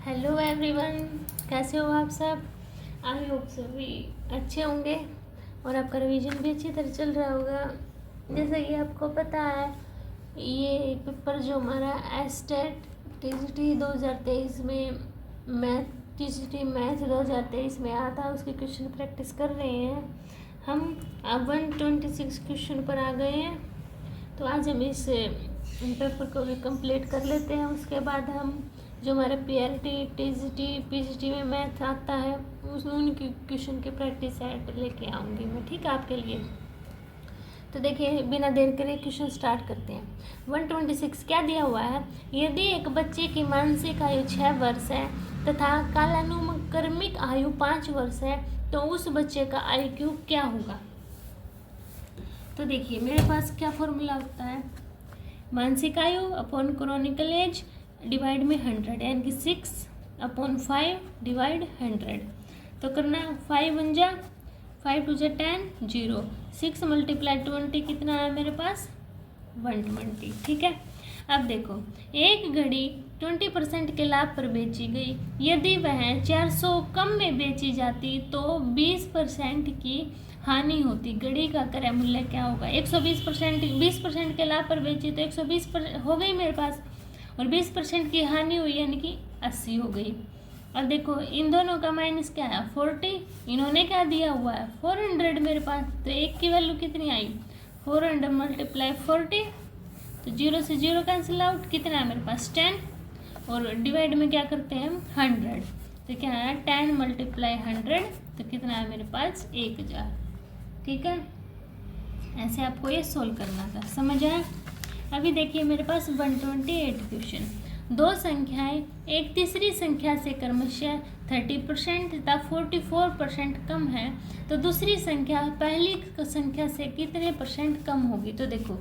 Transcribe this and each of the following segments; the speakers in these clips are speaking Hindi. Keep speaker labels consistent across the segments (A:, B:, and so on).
A: हेलो एवरीवन, कैसे हो आप सब। आई होप सभी अच्छे होंगे और आपका रिवीजन भी अच्छी तरह चल रहा होगा। जैसा कि आपको पता है, ये पेपर जो हमारा एस्टेट टीजीटी 2023 में टीजीटी मैथ 2023 में आया था, उसकी क्वेश्चन प्रैक्टिस कर रहे हैं हम। अब 126 क्वेश्चन पर आ गए हैं, तो आज हम इस पेपर को भी कंप्लीट कर लेते हैं। उसके बाद हम जो हमारे पीआरटी टीजीटी पीजीटी में मैथ आता है उनकी क्वेश्चन की प्रैक्टिस सेट लेके आऊँगी मैं, ठीक है, आपके लिए। तो देखिए, बिना देर करे क्वेश्चन स्टार्ट करते हैं। 126 क्या दिया हुआ है। यदि एक बच्चे की मानसिक आयु 6 वर्ष है तथा कालानुक्रमिक आयु 5 वर्ष है, तो उस बच्चे का IQ क्या होगा। तो देखिए, मेरे पास क्या फॉर्मूला होता है। मानसिक आयु अपॉन क्रोनिकल एज डिवाइड में 100, यानी कि 6/5 डिवाइड 100। तो करना 5 1 जा 5 2 जा 10 0 6 × 20 कितना है मेरे पास 120, ठीक है। अब देखो, एक घड़ी 20% के लाभ पर बेची गई। यदि वह 400 कम में बेची जाती तो 20% की हानि होती। घड़ी का क्रय मूल्य क्या होगा। 120% 20% के लाभ पर बेची तो 120 हो गई मेरे पास, और 20% की हानि हुई यानी कि 80 हो गई। अब देखो, इन दोनों का माइनस क्या है 40, इन्होंने क्या दिया हुआ है 400 मेरे पास। तो एक की वैल्यू कितनी आई 400 × 40, तो 0 से 0 कैंसिल आउट, कितना है मेरे पास 10, और डिवाइड में क्या करते हैं हम 100, तो क्या है 10 × 100, तो कितना है मेरे पास 1000, ठीक है। ऐसे आपको ये सोल्व करना था, समझ आया। अभी देखिए मेरे पास 128 क्वेश्चन। दो संख्याएं एक तीसरी संख्या से क्रमशः 30% तथा 44% कम है, तो दूसरी संख्या पहली संख्या से कितने % कम होगी। तो देखो,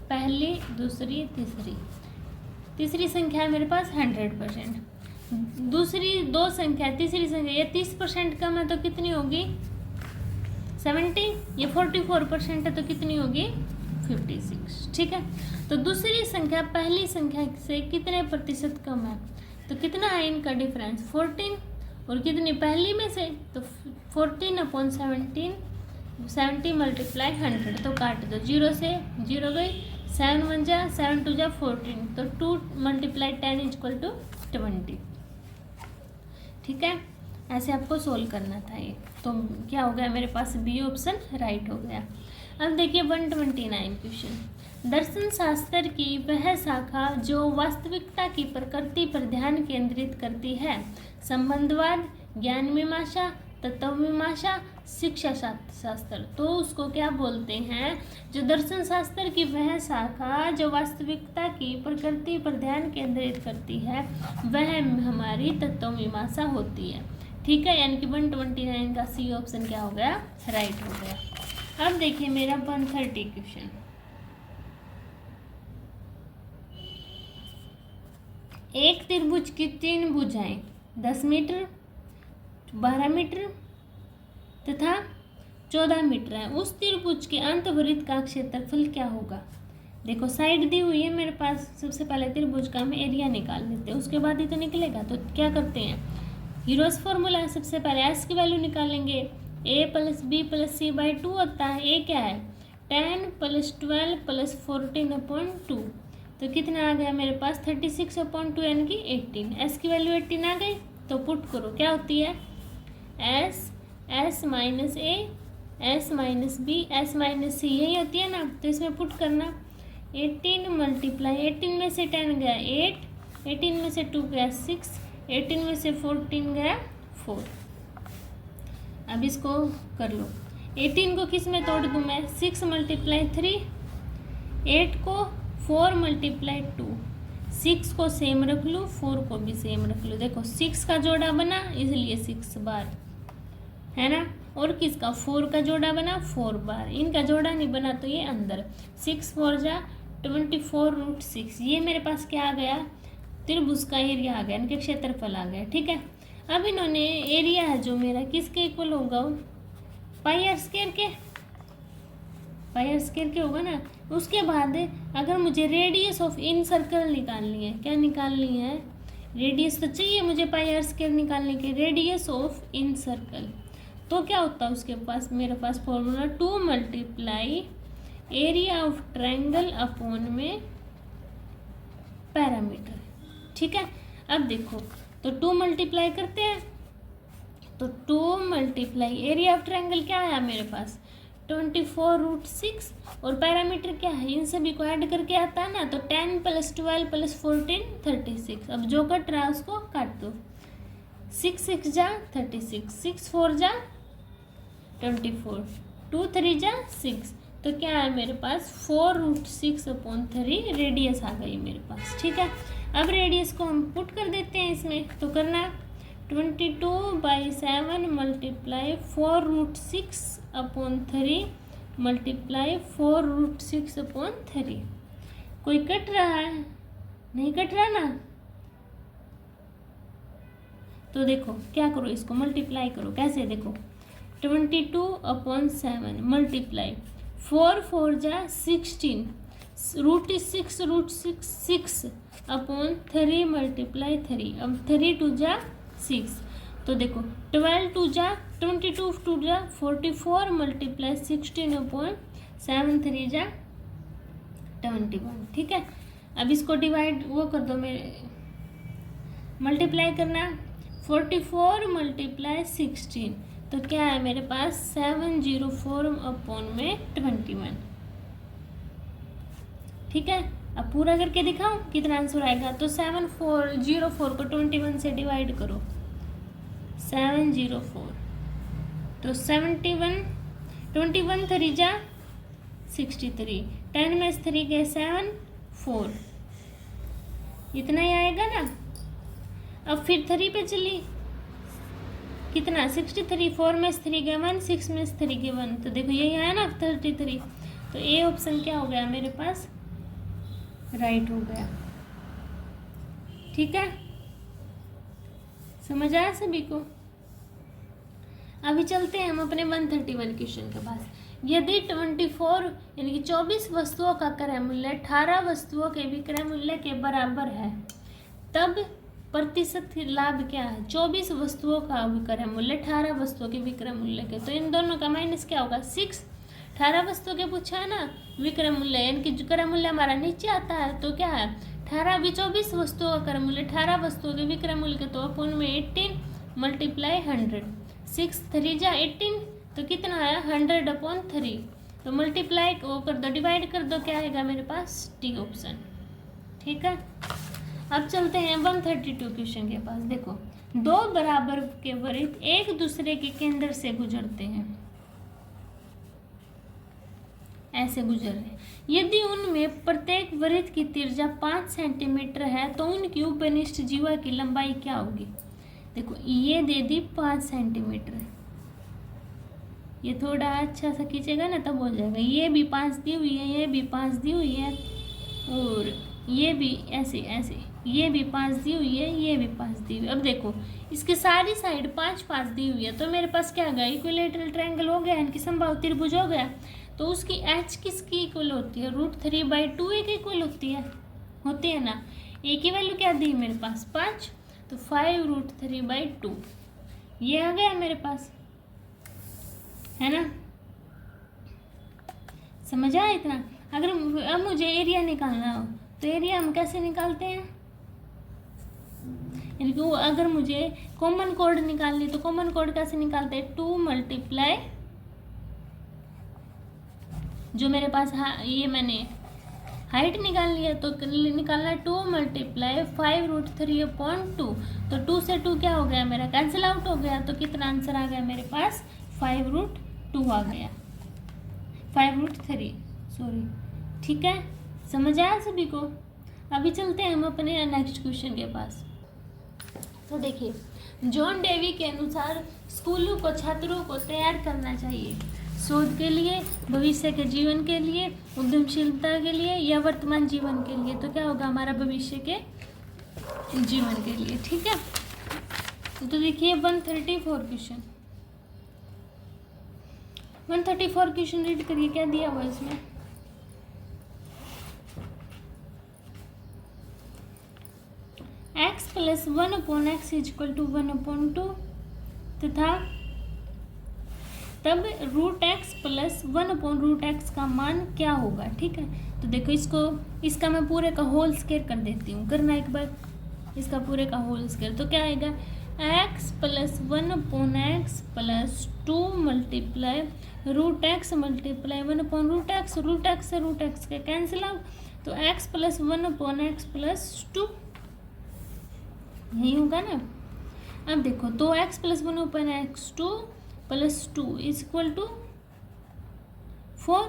A: पहली दूसरी तीसरी संख्या है मेरे पास 100%, दूसरी दो संख्या तीसरी संख्या ये 30% कम है तो कितनी होगी 70, ये 44% है तो कितनी होगी 56, ठीक है। तो दूसरी संख्या पहली संख्या से कितने प्रतिशत कम है, तो कितना है इनका डिफरेंस 14, और कितनी पहली में से तो 14/17, 70 × 100, तो काट दो 0 से 0 गई, 7 1 जा 7 2 जा 14, तो 2 × 10 = 20, ठीक है। ऐसे आपको सोल्व करना था ये। तो क्या हो गया मेरे पास बी ऑप्शन राइट हो गया। अब देखिए 129 क्वेश्चन। दर्शन शास्त्र की वह शाखा जो वास्तविकता की प्रकृति पर ध्यान केंद्रित करती है, संबंधवाद, ज्ञान मीमांसा, तत्वमीमांसा, शिक्षा शास्त्र, तो उसको क्या बोलते हैं। जो दर्शन शास्त्र की वह शाखा जो वास्तविकता की प्रकृति पर ध्यान केंद्रित करती है, वह हमारी तत्वमीमांसा होती है, ठीक है। यानी कि 129 का सी ऑप्शन क्या हो गया राइट हो गया। अब देखिए मेरा 130 क्वेश्चन। एक त्रिभुज की 3 भुजाएं 10 मीटर, 12 मीटर तथा 14 मीटर है। उस त्रिभुज के अंतर्वृत्त का क्षेत्रफल क्या होगा। देखो, साइड दी हुई है मेरे पास। सबसे पहले त्रिभुज का हम एरिया निकाल लेते हैं, उसके बाद ही तो निकलेगा। तो क्या करते हैं, हीरोज फॉर्मूला है। सबसे पहले एस की वैल्यू निकालेंगे, a + b + c/2 होता है। a क्या है 10 + 12 + 14/2, तो कितना आ गया मेरे पास 36/2, यानी कि 18। s की वैल्यू 18 आ गई, तो पुट करो क्या होती है s s - a s - b s - c, यही होती है ना। तो इसमें पुट करना 18 × 18 में से 10 गया 8, 18 में से 2 गया 6, 18 में से 14 गया 4। अब इसको कर लो, 18 को किस में तोड़ दूँ मैं 6 × 3, 8 को 4 × 2, 6 को सेम रख लूँ 4 को भी सेम रख लूँ। देखो 6 का जोड़ा बना इसलिए 6 बार है ना, और किसका 4 का जोड़ा बना 4 बार। इनका जोड़ा नहीं बना तो ये अंदर 6 4 जा 24√6। ये मेरे पास क्या आ गया त्रिभुज का एरिया आ गया, इनके क्षेत्रफल आ गया, ठीक है। अब इन्होंने एरिया है जो मेरा किसके इक्वल होगा πr² के, πr² के होगा ना। उसके बाद अगर मुझे रेडियस ऑफ इन सर्कल निकालनी है, क्या निकालनी है रेडियस तो चाहिए मुझे पाई आर स्क्वायर निकालने के, रेडियस ऑफ इन सर्कल। तो क्या होता है उसके पास, मेरे पास formula 2 multiply area of triangle upon में पैरामीटर। ठीक है, अब देखो तो 2 मल्टीप्लाई करते हैं, तो 2 मल्टीप्लाई एरिया ऑफ ट्रायंगल क्या आया मेरे पास 24√6 और पैरामीटर क्या है, इन सभी को ऐड करके आता है ना, तो 10 + 12 + 14 36। अब जो कट रहा है उसको काट दो, 6 6 जा 36, 6 4 जा 24, 2 3 जा 6, तो क्या है मेरे पास 4√6/3 रेडियस आ गई मेरे पास। ठीक है, अब रेडियस को हम पुट कर देते हैं इसमें, तो करना 22/7 मल्टीप्लाई 4√6/3 मल्टीप्लाई 4√6/3। कोई कट रहा है, नहीं कट रहा ना, तो देखो क्या करो, इसको मल्टीप्लाई करो, कैसे देखो 22/7 मल्टीप्लाई 4 4 जा 16, √6 मल्टीप्लाई 3, अब 3 2 जा 6, तो देखो 12 2 जा 22, 2 जा 44 मल्टीप्लाई 16/7, 3 जा 21। ठीक है, अब इसको डिवाइड वो कर दो, मेरे मल्टीप्लाई करना 44 मल्टीप्लाई 16, तो क्या है मेरे पास 704/21। ठीक है, अब पूरा करके दिखाऊं कितना आंसर आएगा, तो 704 को 21 से डिवाइड करो, 704, तो 71, 21 3 जा 63, 10 में 3 के 7 4, इतना ही आएगा ना। अब फिर 3 पे चली, कितना 63, 4 में 3 के 1, 6 में 3 के 1, तो देखो यही आया ना 33, तो ए ऑप्शन क्या हो गया मेरे पास, राइट हो गया। ठीक है, समझ आया सभी को। अभी चलते हैं हम अपने 131 क्वेश्चन के पास। यदि 24 यानी कि 24 वस्तुओं का क्रय मूल्य 18 वस्तुओं के विक्रय मूल्य के बराबर है, तब प्रतिशत लाभ क्या है, 24 वस्तुओं का विक्रय मूल्य 18 वस्तुओं के विक्रय मूल्य के, तो इन दोनों का माइनस क्या होगा 6। 18 वस्तुओं के पूछा है ना विक्रय मूल्य, यानी कि क्रय मूल्य हमारा नीचे आता है, तो क्या है 18 भी 24 वस्तुओं का क्रय मूल्य 18 वस्तुओं के विक्रय मूल्य के, तो अपन में 18 मल्टीप्लाई 100, 6 3 जा 18, तो कितना आया 100/3, तो मल्टीप्लाई वो कर दो, डिवाइड कर दो, क्या आएगा मेरे पास डी ऑप्शन। ठीक है, अब चलते हैं 132 क्वेश्चन के पास। देखो दो बराबर के वृत्त एक दूसरे के केंद्र से गुजरते हैं, ऐसे गुजर रहे, यदि उनमें प्रत्येक वृत्त की त्रिज्या 5 सेंटीमीटर है तो उनकी उपनिष्ठ जीवा की लंबाई क्या होगी। देखो ये दे दी 5 सेंटीमीटर, ये थोड़ा अच्छा सा खींचेगा ना तब हो जाएगा, ये भी 5 दी हुई है, ये भी 5 दी हुई है, और ये भी ऐसे ऐसे, ये भी 5 दी हुई है, ये भी 5 दी हुई है। अब देखो इसके सारी साइड 5 5 दी हुई है, तो मेरे पास क्या आ गया इक्विलेटरल ट्रायंगल हो गया, इनकी समबाहु त्रिभुज हो गया, तो उसकी एच किसकी इक्वल होती है, √3/2 एक इक्वल होती है ना। ए की वैल्यू क्या दी मेरे पास 5, तो 5√3/2 ये आ गया मेरे पास, है ना। समझ आया इतना। अगर अब मुझे एरिया निकालना हो तो एरिया हम कैसे निकालते हैं, यानी कि अगर मुझे कॉमन कोड निकालनी तो कॉमन कोड कैसे निकालते हैं, 2 मल्टीप्लाई जो मेरे पास ये मैंने हाइट निकालनी है तो निकालना है 2 मल्टीप्लाई 5√3/2, तो 2 से 2 क्या हो गया मेरा कैंसिल आउट हो गया, तो कितना आंसर आ गया मेरे पास 5√2 आ गया, 5√3 सॉरी। ठीक है, समझ आया सभी को। अभी चलते हैं हम अपने नेक्स्ट क्वेश्चन के पास। तो देखिए जॉन डेवी के अनुसार स्कूलों को छात्रों को तैयार करना चाहिए शोध के लिए, भविष्य के जीवन के लिए, उद्यमशीलता के लिए या वर्तमान जीवन के लिए, तो क्या होगा हमारा भविष्य के जीवन के लिए। ठीक है, तो देखिए 134 क्वेश्चन रीड करिए, क्या दिया हुआ इसमें। x plus 1/x equal to 1/2 तथा तब √x प्लस 1/√x का मान क्या होगा। ठीक है, तो देखो इसका मैं पूरे का होल स्क्वायर कर देती हूँ। करना एक बार इसका पूरे का होल स्क्वायर, तो क्या आएगा x plus 1/x plus 2 multiply √x multiply 1/√x। √x से √x का कैंसिल आउट, तो x प्लस 1/x प्लस 2 यही होगा ना। अब देखो तो x plus 1/x 2 plus 2 is equal to 4।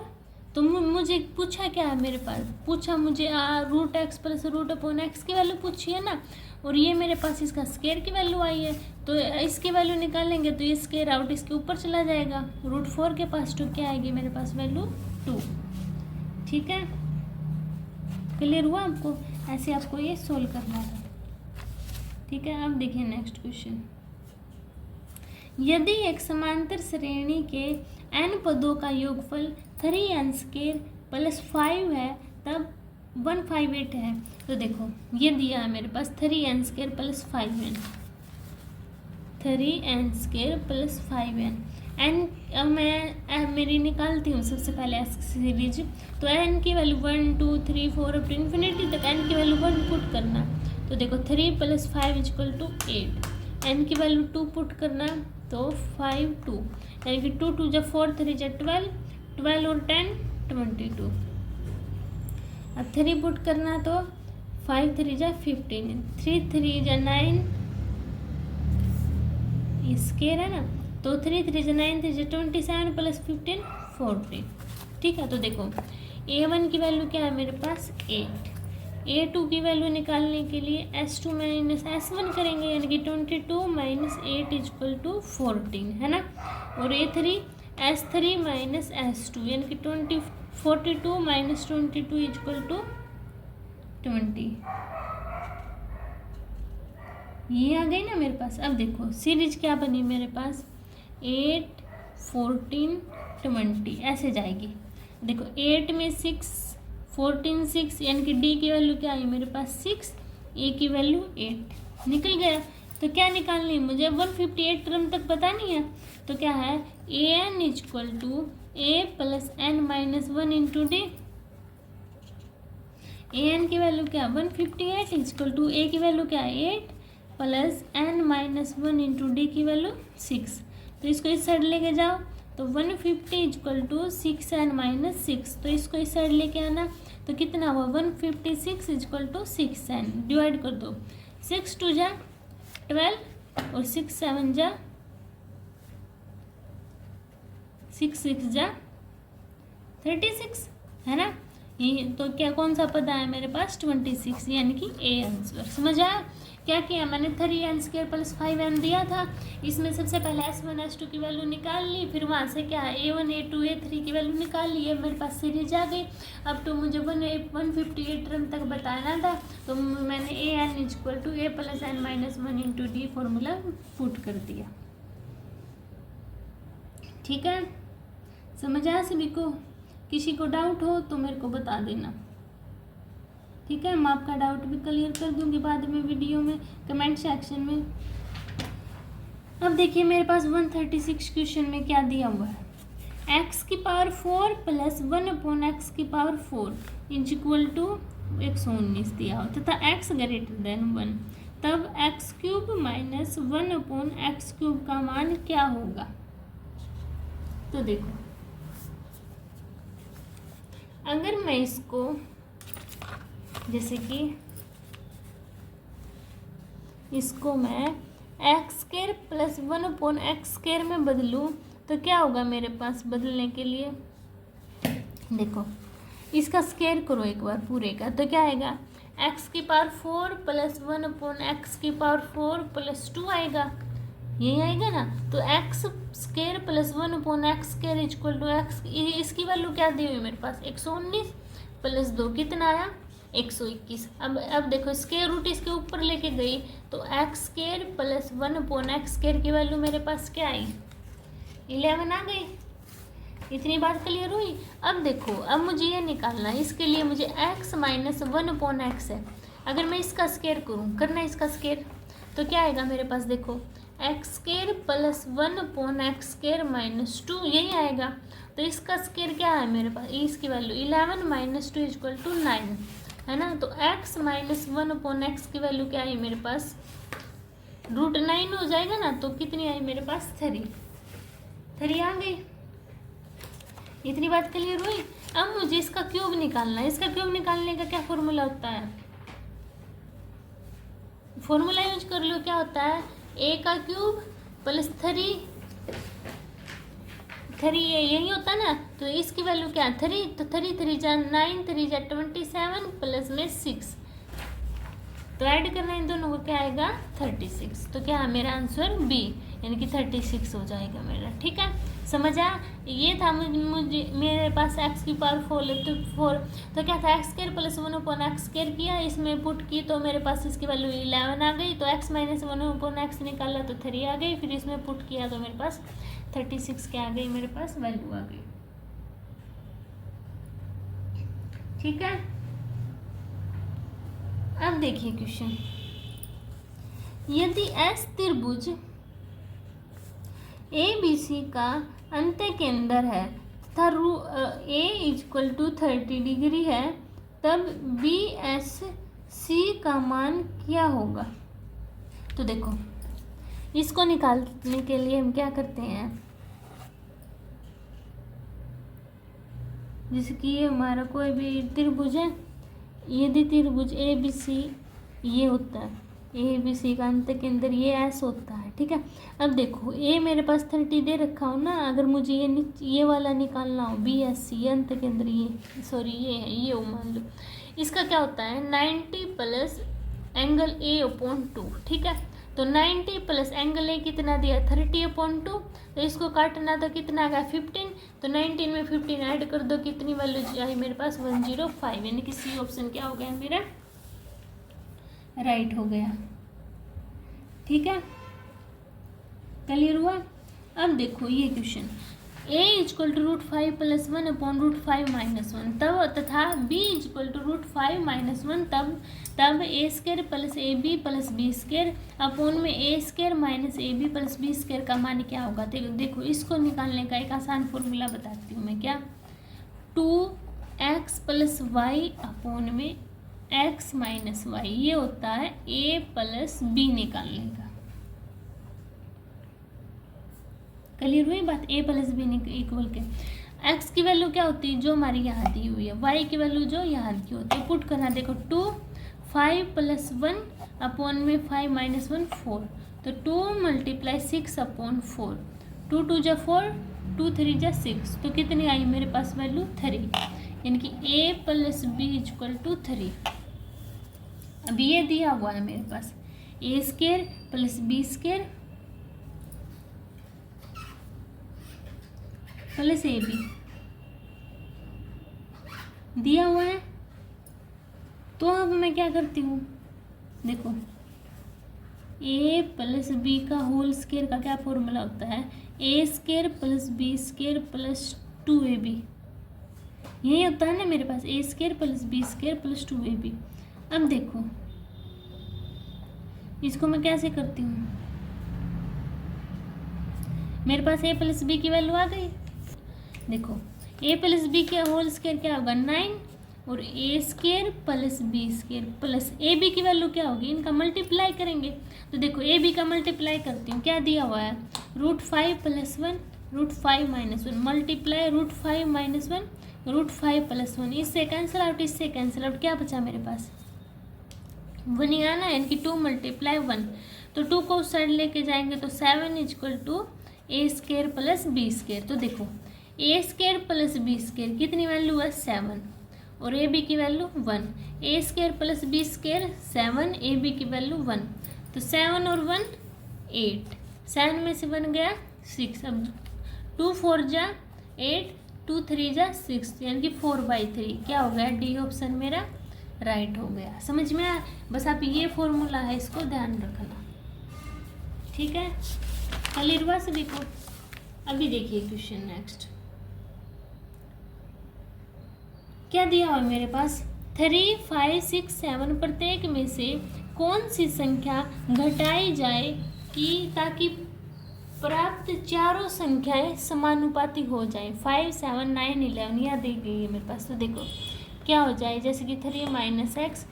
A: तो मुझे पूछा क्या है मेरे पास, पूछा मुझे √x प्लस √x की वैल्यू पूछी है ना, और ये मेरे पास इसका स्क्वायर की वैल्यू आई है, तो इसकी वैल्यू निकालेंगे तो ये स्क्वायर आउट इसके ऊपर चला जाएगा। √4 के पास 2 क्या आएगी मेरे पास वैल्यू 2। ठीक है, क्लियर हुआ आपको, ऐसे आपको ये सोल्व करना है। ठीक है, अब देखिए नेक्स्ट क्वेश्चन। यदि एक समांतर श्रेणी के n पदों का योगफल 3n² प्लस 5 है तब 158 है। तो देखो ये दिया है मेरे पास 3n² plus 5n, 3n² plus 5n n। अब मैं मेरी निकालती हूँ सबसे पहले एस सीरीज। तो n की वैल्यू 1 2 3 4 अप टू इन्फिनिटी तक n की वैल्यू 1 पुट करना। तो देखो 3 प्लस 5 इक्वल टू 8, n की वैल्यू 2 पुट करना, तो 5 2 यानी कि 2 2 जब 4 3 जब 12 12 और 10 22। अब 3 पुट करना, तो 5 3 जा 15, 3 3 जा 9 स्क्वायर है ना, तो 3 3 जा 9 3 जा 27 प्लस 15 40। ठीक है, तो देखो a1 की वैल्यू क्या है मेरे पास 8, a2 की वैल्यू निकालने के लिए s2 माइनस s1 करेंगे, यानी कि 22 माइनस 8 इक्वल टू 14 है ना, और a3 s3 माइनस s2 यानी कि 42 माइनस 22 इक्वल टू 20। ये आ गई ना मेरे पास। अब देखो सीरीज क्या बनी मेरे पास 8 14 20 ऐसे जाएगी। देखो 8 में 6 14 6 यानी कि डी की वैल्यू क्या आई मेरे पास 6, ए की वैल्यू 8 निकल गया। तो क्या निकालनी है मुझे 158 टर्म तक पता नहीं है, तो क्या है a n equal to a plus n minus 1 into d. A n की वैल्यू क्या 158 इक्वल टू ए की वैल्यू क्या है 8 plus n minus 1 into d की वैल्यू 6। तो इसको इस साइड लेके जाओ, तो 150 इक्वल टू 6 एन माइनस 6, तो इसको इस साइड लेके आना, तो कितना हुआ 156 इक्वल टू 6 एन। डिवाइड कर दो, 6 2 जा 12 और 6 7 जा 6 6 जा 36 है ना। ये तो क्या कौन सा पद आया मेरे पास 26, यानी कि ए आंसर। समझ आया क्या किया मैंने 3n² प्लस 5n दिया था, इसमें सबसे पहले s1 s2 की वैल्यू निकाल ली, फिर वहाँ से क्या a1 a2 a3 की वैल्यू निकाल ली, अब मेरे पास सीरीज आ गई। अब तो मुझे 158 टर्म तक बताना था, तो मैंने an equal to a plus n minus 1 into d formula put कर दिया। ठीक है, समझ आया सभी को? किसी को डाउट हो तो मेरे को बता देना। ठीक है, मैं आपका डाउट भी क्लियर कर दूंगी बाद में वीडियो में कमेंट सेक्शन में। अब देखिए मेरे पास 136 क्वेश्चन में क्या दिया हुआ है, x की पावर 4 प्लस 1 अपॉन एक्स की पावर 4 इज इक्वल टू 119 दिया हो तथा x ग्रेटर देन 1, तब x cube minus 1 upon x cube का मान क्या होगा। तो देखो अगर मैं इसको जैसे कि इसको मैं x² प्लस 1 अपॉन x² में बदलूँ तो क्या होगा मेरे पास बदलने के लिए। देखो इसका स्क्वायर करो एक बार पूरे का, तो क्या आएगा x की पावर 4 प्लस 1 अपॉन एक्स की पावर 4 प्लस 2 आएगा, यही आएगा ना। तो x² plus 1 upon x² equal to x, इसकी वैल्यू क्या दी हुई मेरे पास 119 प्लस 2 कितना आया 121। अब देखो स्क्वायर रूट इसके ऊपर लेके गई, तो x² प्लस 1 अपॉन x² की वैल्यू मेरे पास क्या आई 11 आ गई। इतनी बात क्लियर हुई। अब देखो अब मुझे ये निकालना है, इसके लिए मुझे x माइनस 1 अपॉन एक्स है, अगर मैं इसका स्क्वायर करूँ, करना इसका स्क्वायर, तो क्या आएगा मेरे पास, देखो एक्स स्क्वायर प्लस 1/x² - 2 यही आएगा। तो इसका स्क्वायर क्या है मेरे पास, इसकी वैल्यू 11 - 2 = 9 है ना। तो x - 1/x की वैल्यू क्या आई मेरे पास, √9 हो जाएगा ना। तो कितनी आई मेरे पास, 3 आ गई। इतनी बात क्लियर हुई। अब मुझे इसका क्यूब निकालना है। इसका क्यूब निकालने का क्या फॉर्मूला होता है, फॉर्मूला यूज कर लो। क्या होता है, a का क्यूब प्लस 3 यही होता है ना। तो इसकी वैल्यू क्या है, 3, तो 3 3 जा 9, 3 जा 27 प्लस में 6, तो ऐड करना इन दोनों को, क्या आएगा 36। तो क्या है मेरा आंसर बी, यानी कि 36 हो जाएगा मेरा। ठीक है, समझ आ। ये था मुझे मेरे पास x⁴ तो क्या था, x² प्लस 1/x² किया, इसमें पुट की तो मेरे पास इसकी वैल्यू 11 आ गई। तो x - 1/x निकाला तो 3 आ गई, फिर इसमें पुट किया तो मेरे पास 36 क्या आ गई, मेरे पास वैल्यू आ गई। ठीक है, अब देखिए क्वेश्चन, यदि S त्रिभुज ABC का अंत्य केंद्र है तथा A = 30 डिग्री है, तब BSC का मान क्या होगा। तो देखो, इसको निकालने के लिए हम क्या करते हैं, जैसे कि ये हमारा कोई भी त्रिभुज है, यदि त्रिभुज ABC ये होता है, ABC का अंत केंद्र ये S होता है। ठीक है, अब देखो A मेरे पास 30 दे रखा हो ना, अगर मुझे ये वाला निकालना हो BSC अंत केंद्र, ये सॉरी ये हो मान लो, इसका क्या होता है 90 प्लस एंगल A/2। ठीक है, तो 90 प्लस एंगल A कितना दिया 30/2, तो इसको काटना तो कितना आ गया 15, तो 19 में 15 ऐड कर दो, कितनी वैल्यू आई मेरे पास 105, यानी कि सी ऑप्शन क्या हो गया मेरा, राइट हो गया। ठीक है, क्लियर हुआ। अब देखो ये क्वेश्चन, a = √5 + 1/√5 - 1 तब तथा b = √5 - 1 तब a² + ab + b² अपॉन में a² - ab + b² का मान क्या होगा। देखो इसको निकालने का एक आसान फॉर्मूला बताती हूँ मैं, क्या 2x + y अपॉन में x - y, ये होता है a + b निकालने का। क्लियर हुई बात, a + b इक्वल के x की वैल्यू क्या होती है, जो हमारी यहाँ दी हुई है, y की वैल्यू जो यहाँ की होती है, पुट करना। देखो 2 5 + 1 अपॉन में 5 - 1 4, तो 2 × 6/4, 2 2 जा 4, 2 3 जा 6, तो कितनी आई मेरे पास वैल्यू 3, यानी कि a + b = 3। अब ये दिया हुआ है मेरे पास a² + b² प्लस AB दिया हुआ है। तो अब मैं क्या करती हूँ, देखो a + b का होल स्क्वायर का क्या फॉर्मूला होता है, a² + b² + 2ab, यही होता है ना मेरे पास, a² + b² + 2ab। अब देखो इसको मैं कैसे करती हूँ, मेरे पास a + b की वैल्यू आ गई। देखो a + b के होल स्क्वायर क्या होगा 9, और a² + b² प्लस ab की वैल्यू क्या होगी, इनका मल्टीप्लाई करेंगे। तो देखो ab का मल्टीप्लाई करती हूँ, क्या दिया हुआ है √5 + 1 √5 - 1 मल्टीप्लाई √5 - 1 √5 + 1, इससे कैंसिल आउट, इससे कैंसिल आउट, क्या बचा मेरे पास 1 ही आना है, यानी कि 2 × 1, तो 2 को उस साइड लेके जाएंगे तो 7 = a² + b²। तो देखो a² + b² कितनी वैल्यू है 7, और ab की वैल्यू 1, a² + b² 7, ab की वैल्यू 1, तो 7 और 1 8, 7 में से 1 गया 6, अब 2 4 जा 8, 2 3 जा 6, यानी कि 4/3 क्या हो गया, डी ऑप्शन मेरा राइट हो गया। समझ में आया, बस आप ये फॉर्मूला है, इसको ध्यान रखना। ठीक है, क्लियर हुआ सभी को। अभी देखिए क्वेश्चन नेक्स्ट क्या दिया हुआ मेरे पास, 3, 5, 6, 7 प्रत्येक में से कौन सी संख्या घटाई जाए कि ताकि प्राप्त चारों संख्याएं समानुपाती हो जाए। 5, 7, 9, 11 यहाँ दी गई है मेरे पास। तो देखो क्या हो जाए, जैसे कि 3 - x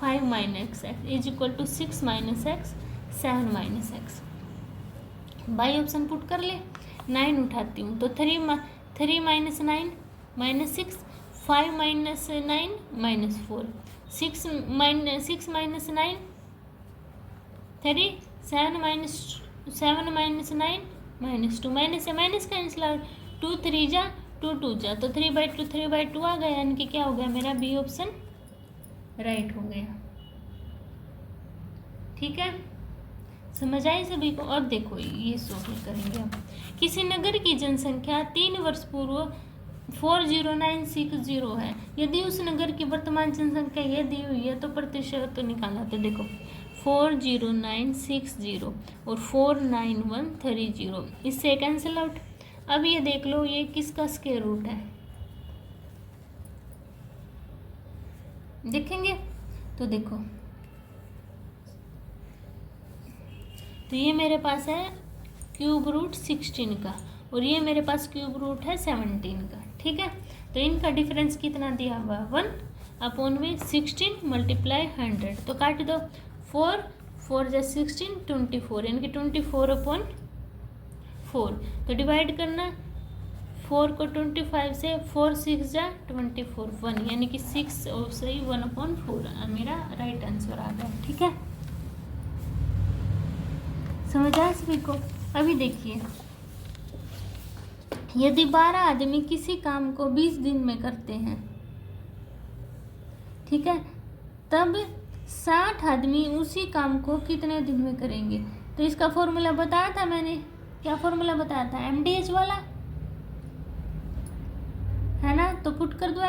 A: 5 - x is equal to 6 - x 7 - x। By option put कर ले, 9 उठाती हूँ तो 3 - 9 - 6 5 - 9 - 4 6 - 9 3 7 - 9 -2 माइनस से माइनस कैंसिल आउट 2 3 जा 2 2 जा तो 3/2 3/2 आ गया, यानी कि क्या हो गया मेरा बी ऑप्शन राइट हो गया। ठीक है, समझ आई सभी को। और देखो ये सॉल्व करेंगे हम। किसी नगर की जनसंख्या 3 वर्ष पूर्व 40960 है। यदि उस नगर की वर्तमान जनसंख्या ये दी हुई है तो प्रतिशत तो निकालना। तो देखो 40960 और 49130, इससे कैंसिल आउट। अब ये देख लो ये किसका स्क्वायर रूट है, देखेंगे तो देखो तो ये मेरे पास है क्यूब रूट 16 का और ये मेरे पास क्यूब रूट है 17 का। ठीक है, तो इनका डिफरेंस कितना दिया हुआ 1 में 16 × 100 तो काट दो 4 4 जा 16 24 यानी कि 24/4 तो डिवाइड करना 4 को 25 से 4 6 जा 24 1 यानी कि 6 और सही 1/4 मेरा राइट आंसर आ गया। ठीक है, समझ आया सभी को। अभी देखिए यदि 12 आदमी किसी काम को 20 दिन में करते हैं, ठीक है, तब 60 आदमी उसी काम को कितने दिन में करेंगे। तो इसका फॉर्मूला बताया था मैंने, क्या फॉर्मूला बताया था, MDH वाला है ना। तो पुट कर दो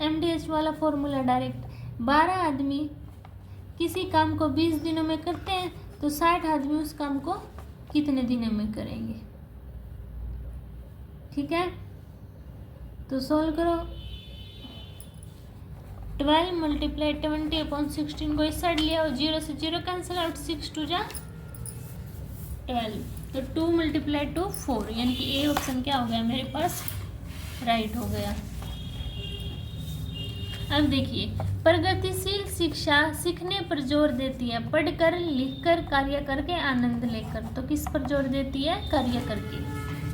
A: MDH वाला फॉर्मूला डायरेक्ट। 12 आदमी किसी काम को 20 दिनों में करते हैं तो 60 आदमी उस काम को कितने दिनों में करेंगे। ठीक है, तो सोल्व करो। 12 × 20/16 को इस साइड लिया और 0 से 0 कैंसिल आउट 6 2 जा 12 तो 2 × 2 4 यानी कि ए ऑप्शन क्या हो गया मेरे पास राइट हो गया। अब देखिए प्रगतिशील शिक्षा सीखने पर जोर देती है, पढ़कर लिखकर कार्य करके आनंद लेकर। तो किस पर जोर देती है, कार्य करके।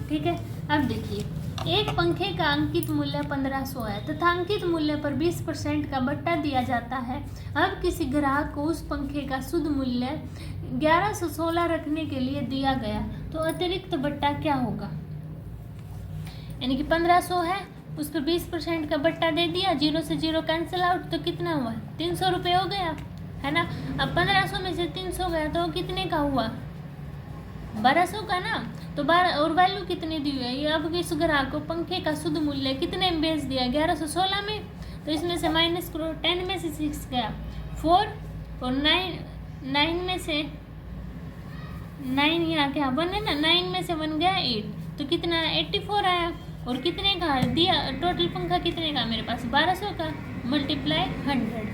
A: ठीक है, अब देखिए एक पंखे का अंकित मूल्य 1500 है तथा अंकित मूल्य पर 20% का बट्टा दिया जाता है। अब किसी ग्राहक को उस पंखे का शुद्ध मूल्य 1116 रखने के लिए दिया गया तो अतिरिक्त बट्टा क्या होगा। यानी कि 1500 है, उस पर 20% का बट्टा दे दिया, 0 से 0 कैंसिल आउट तो कितना हुआ 300 रुपये हो गया, है ना। अब 1500 में से 300 गया तो कितने का हुआ 1200 का ना। तो 12 और वैल्यू कितनी दी हुई है ये। अब इस ग्राहक को पंखे का शुद्ध मूल्य कितने में बेच दिया 1116 में, तो इसमें से माइनस करो 10 में से 6 गया 4 और 9 में से 9 यहाँ क्या 1 है ना, 9 में से 1 गया 8 तो कितना 84 आया। और कितने का दिया टोटल पंखा कितने का मेरे पास 1200 का मल्टीप्लाई 100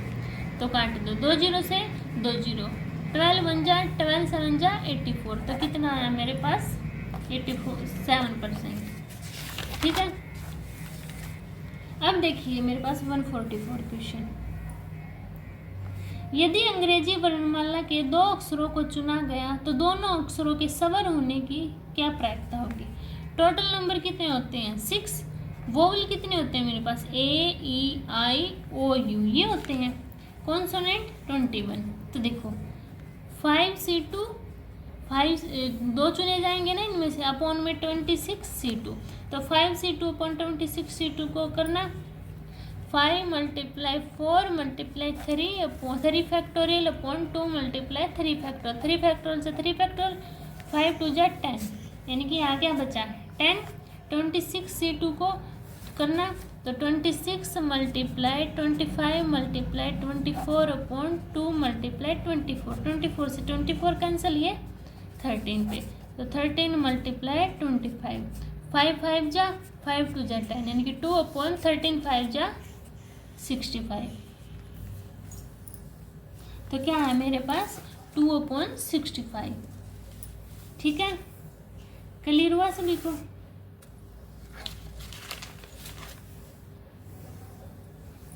A: तो काट दो 2 0 से 2 0 12 1 जा 12 7 जा 84 तो कितना आया मेरे पास 7%। ठीक है, अब देखिए मेरे पास 144 क्वेश्चन। यदि अंग्रेजी वर्णमाला के 2 अक्षरों को चुना गया तो दोनों अक्षरों के सवर होने की क्या प्रायिकता होगी। टोटल नंबर कितने होते हैं 6, वोवल कितने होते हैं मेरे पास A-E-I-O-U ये होते हैं, कॉन्सोनेंट 21। तो देखो 5C2 5 2 चुने जाएंगे ना इनमें से अपॉन में 26C2 तो 5C2/26C2 को करना 5 × 4 × 3 फैक्टोरियल अपॉन 2 × 3 फैक्टोरियल 3 फैक्टोरियल से 3 फैक्टोरियल 5 2 जा 10 यानी कि यहाँ क्या बचा 10। 26C2 को करना तो 26 × 25 × 24 अपॉन 2 × 24 24 से 24 कैंसिल ये 13 पे तो 13 × 25 5 5 जा 5 2 जा 10 यानी कि 2 अपॉन 13 5 जा 65 तो क्या है मेरे पास 2/65। ठीक है, क्लियर हुआ सभी को?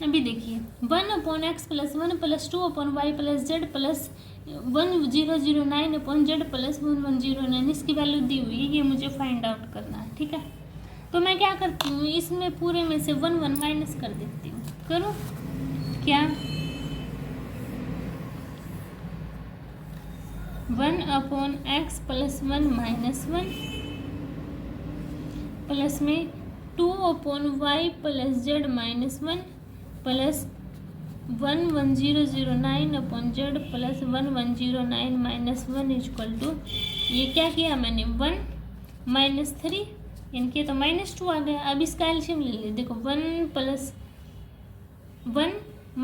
A: अभी देखिए 1/x + 1 + 2/y + z + 1009/z + 1109 इसकी वैल्यू दी हुई है, ये मुझे फाइंड आउट करना है। ठीक है, तो मैं क्या करती हूँ, इसमें पूरे में से 1 1 माइनस कर देती हूँ। करो क्या, 1/x + 1 - 1 प्लस में 2/y + z - 1 plus 1109/z plus 1109 - 1 equal to, ये क्या किया मैंने, 1 - 3 इनके तो -2 आ गया। अब इसका एलसीएम ले लीजिए, देखो 1 + 1 -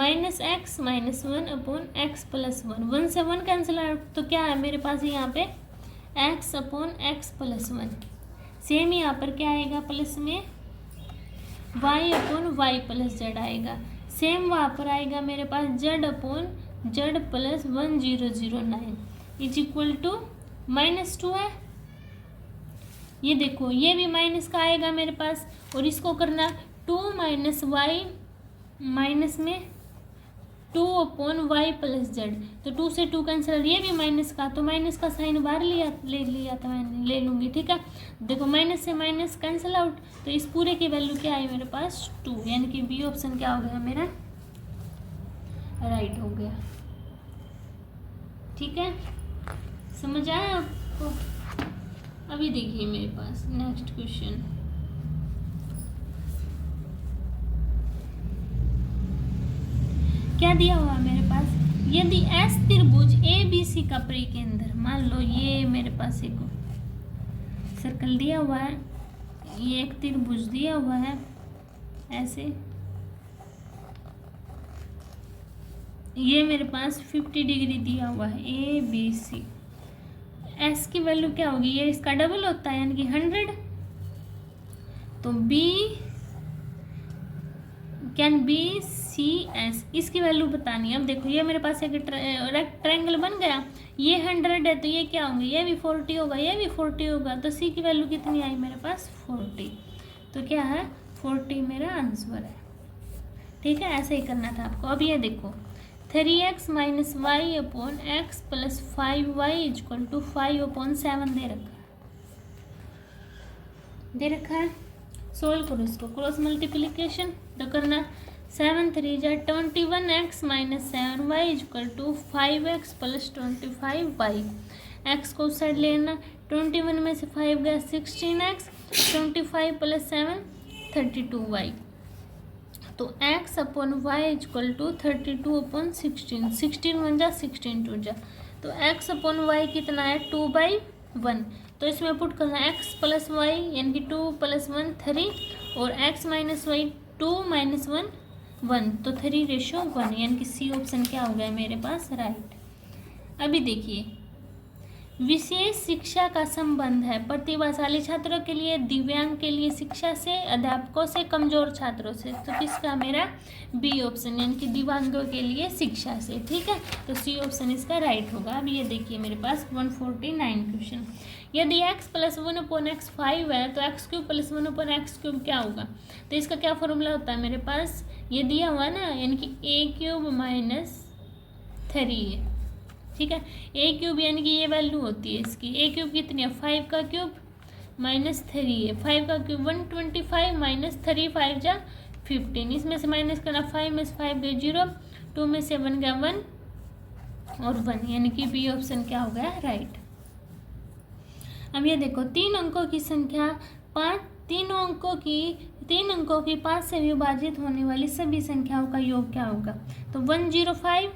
A: x - 1/x + 1, 1 से 1 कैंसिल आउट, तो क्या है मेरे पास यहाँ पे x/x + 1। सेम यहाँ पर क्या आएगा, प्लस में y/y + z आएगा। सेम वहाँ पर आएगा मेरे पास z/z + 1009 इज इक्वल टू -2 है। ये देखो ये भी माइनस का आएगा मेरे पास, और इसको करना 2 - y माइनस में 2/y + z, तो 2 से 2 कैंसिल, ये भी माइनस का, तो माइनस का साइन बाहर ले लिया था मैंने, ले लूँगी। ठीक है, देखो माइनस से माइनस कैंसिल आउट, तो इस पूरे की वैल्यू क्या आई मेरे पास 2, यानी कि बी ऑप्शन क्या हो गया मेरा, राइट हो गया। ठीक है, समझ आया आपको? अभी देखिए मेरे पास नेक्स्ट क्वेश्चन, क्या दिया हुआ मेरे पास, यदि एस त्रिभुज ABC का परिकेंद्र, मान लो ये मेरे पास एक सर्कल दिया हुआ है, ये एक त्रिभुज दिया हुआ है ऐसे, ये मेरे पास 50 डिग्री दिया हुआ है ABC, एस की वैल्यू क्या होगी, ये इसका डबल होता है यानी कि 100, तो B कैन बी CS, इसकी वैल्यू बतानी है। अब देखो ये मेरे पास एक रेक्टेंगल बन गया, ये 100 है तो ये क्या होंगे, ये भी 40 होगा, ये भी 40 होगा, तो C की वैल्यू कितनी आई मेरे पास 40, तो क्या है 40 मेरा आंसर है। ठीक है, ऐसे ही करना था आपको। अब ये देखो 3x - y/x + 5y = 5/7 दे रखा है। सोल्व करो इसको, क्रॉस मल्टीप्लिकेशन तो करना, 7 3 जा 21x - 7y = 5x + 25y, x को उस साइड लेना, 21 में से 5 गया 16x, 25 + 7 32y, तो x/y = 32/16, 16 1 जा 16 2 जा, तो x/y कितना है 2/1, तो इसमें पुट करना x + y यानी कि 2 + 1 3, और x - y 2 - 1 1, तो 3:1, यानी कि C ऑप्शन क्या हो गया मेरे पास, राइट। अभी देखिए विशेष शिक्षा का संबंध है प्रतिभाशाली छात्रों के लिए, दिव्यांग के लिए शिक्षा से, अध्यापकों से, कमजोर छात्रों से, तो किसका मेरा बी ऑप्शन, यानी कि दिव्यांगों के लिए शिक्षा से। ठीक है, तो सी ऑप्शन इसका राइट होगा। अब ये देखिए मेरे पास 149 क्वेश्चन, यदि x + 1/x 5 है तो x³ + 1/x³ क्या होगा, तो इसका क्या फॉर्मूला होता है मेरे पास, ये दिया हुआ ना, यानी कि a³ - 3 है। ठीक है, a³ यानी कि ये वैल्यू होती है इसकी, a³ कितनी है 5 का क्यूब -3 है, 5 का क्यूब 125 - 3 5 जा 15, इसमें से माइनस करना, 5 में से 5 गए 0, 2 में से 1 गया 1 और 1, यानी कि बी ऑप्शन क्या हो गया, राइट। अब ये देखो 3 अंकों की संख्या 5, 3 अंकों की 5 से विभाजित होने वाली सभी संख्याओं का योग क्या होगा, तो 105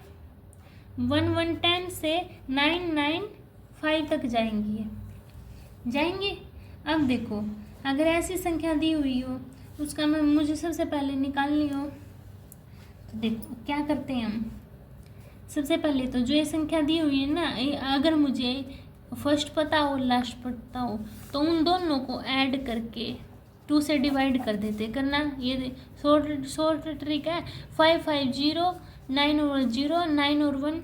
A: 110 से 995 तक जाएंगे। अब देखो अगर ऐसी संख्या दी हुई हो उसका मुझे सबसे पहले निकालनी हो, तो देखो क्या करते हैं हम, सबसे पहले तो जो ये संख्या दी हुई है ना, अगर मुझे फर्स्ट पता हो लास्ट पता हो तो उन दोनों को ऐड करके 2 से डिवाइड कर देते, करना ये शॉर्ट ट्रिक है, 5 5 0 9 और 0 9 और 1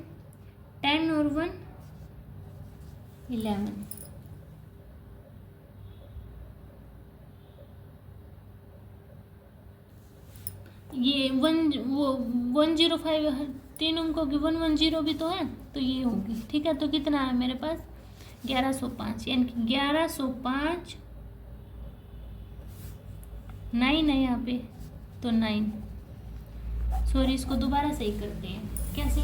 A: 10 और 1 11। ये 105 तीन अंकों की 110 भी तो है, तो ये होगी। ठीक है, तो कितना है मेरे पास 1105, यानी कि 1105 9 है यहाँ पे, तो 9। सॉरी, इसको दोबारा सही करते हैं। कैसे,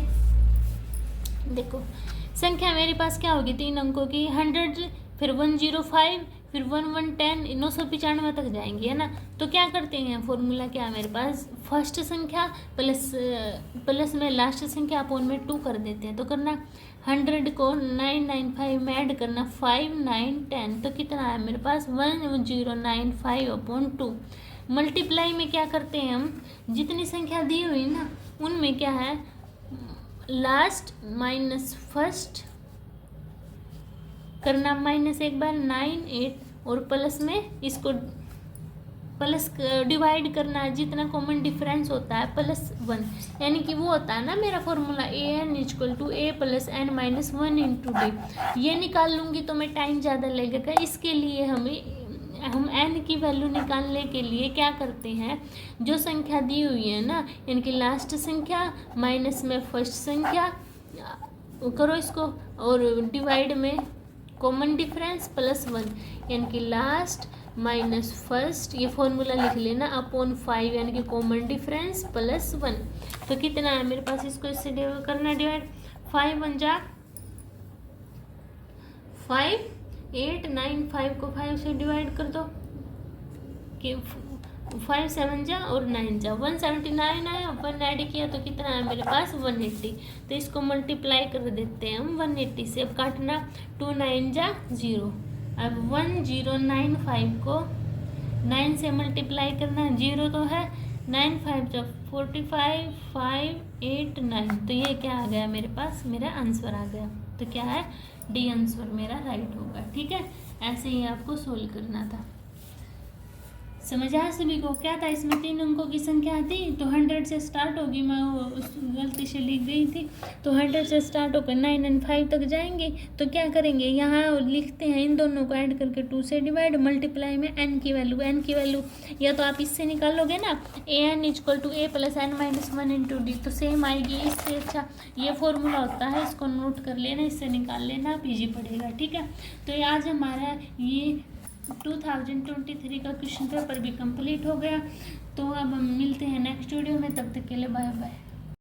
A: देखो संख्या मेरे पास क्या होगी तीन अंकों की, 100, फिर 105, फिर 1110, 995 तक जाएंगी, है ना। तो क्या करते हैं, फॉर्मूला क्या है मेरे पास, फर्स्ट संख्या प्लस में लास्ट संख्या अपॉन में 2 कर देते हैं। तो करना 100 को 995 में ऐड करना 5 9 10, तो कितना है मेरे पास 1095 अपॉन 2। मल्टीप्लाई में क्या करते हैं हम, जितनी संख्या दी हुई ना उनमें क्या है, लास्ट माइनस फर्स्ट करना, माइनस एक बार 9 8 और प्लस में इसको प्लस डिवाइड करना, जितना कॉमन डिफरेंस होता है +1, यानी कि वो होता है ना मेरा formula an = a + n - 1 × d। ये निकाल लूँगी तो मैं टाइम ज़्यादा लगेगा, इसके लिए हम n की वैल्यू निकालने के लिए क्या करते हैं, जो संख्या दी हुई है ना, यानी कि लास्ट संख्या माइनस में फर्स्ट संख्या करो इसको, और डिवाइड में कॉमन डिफरेंस +1, यानी कि लास्ट माइनस फर्स्ट, ये फॉर्मूला लिख लेना, अपॉन 5, यानी कि कॉमन डिफरेंस +1। तो कितना है मेरे पास, इसको इससे करना डिवाइड, 5 1 जा 5 8 9, 5 को 5 से डिवाइड कर दो कि 5 7 जा और 9 जा 179 आया, 1 ऐड किया तो कितना है मेरे पास 180। तो इसको मल्टीप्लाई कर देते हैं हम 180 से, अब काटना 2 9 जा 0। अब 1095 को 9 से मल्टीप्लाई करना, 0 तो है, 9 5 जा 45 5 8 9, तो ये क्या आ गया मेरे पास, मेरा आंसर आ गया। तो क्या है, डी आंसर मेरा राइट होगा। ठीक है, ऐसे ही आपको सोल्व करना था। समझ आया सभी को, क्या था इसमें 3 अंकों की संख्या थी, तो 100 से स्टार्ट होगी, मैं वो गलती से लिख गई थी, तो 100 से स्टार्ट होकर 9 और 5 तक जाएंगे। तो क्या करेंगे, यहाँ लिखते हैं इन दोनों को ऐड करके 2 से डिवाइड, मल्टीप्लाई में n की वैल्यू या तो आप इससे निकालोगे ना, an = a + n - 1 × d, तो सेम आएगी। इससे अच्छा ये फॉर्मूला होता है, इसको नोट कर लेना, इससे निकाल लेना, आप इजी पड़ेगा। ठीक है, तो आज हमारा ये 2023 का क्वेश्चन पेपर भी कंप्लीट हो गया। तो अब हम मिलते हैं नेक्स्ट वीडियो में, तब तक के लिए बाय बाय।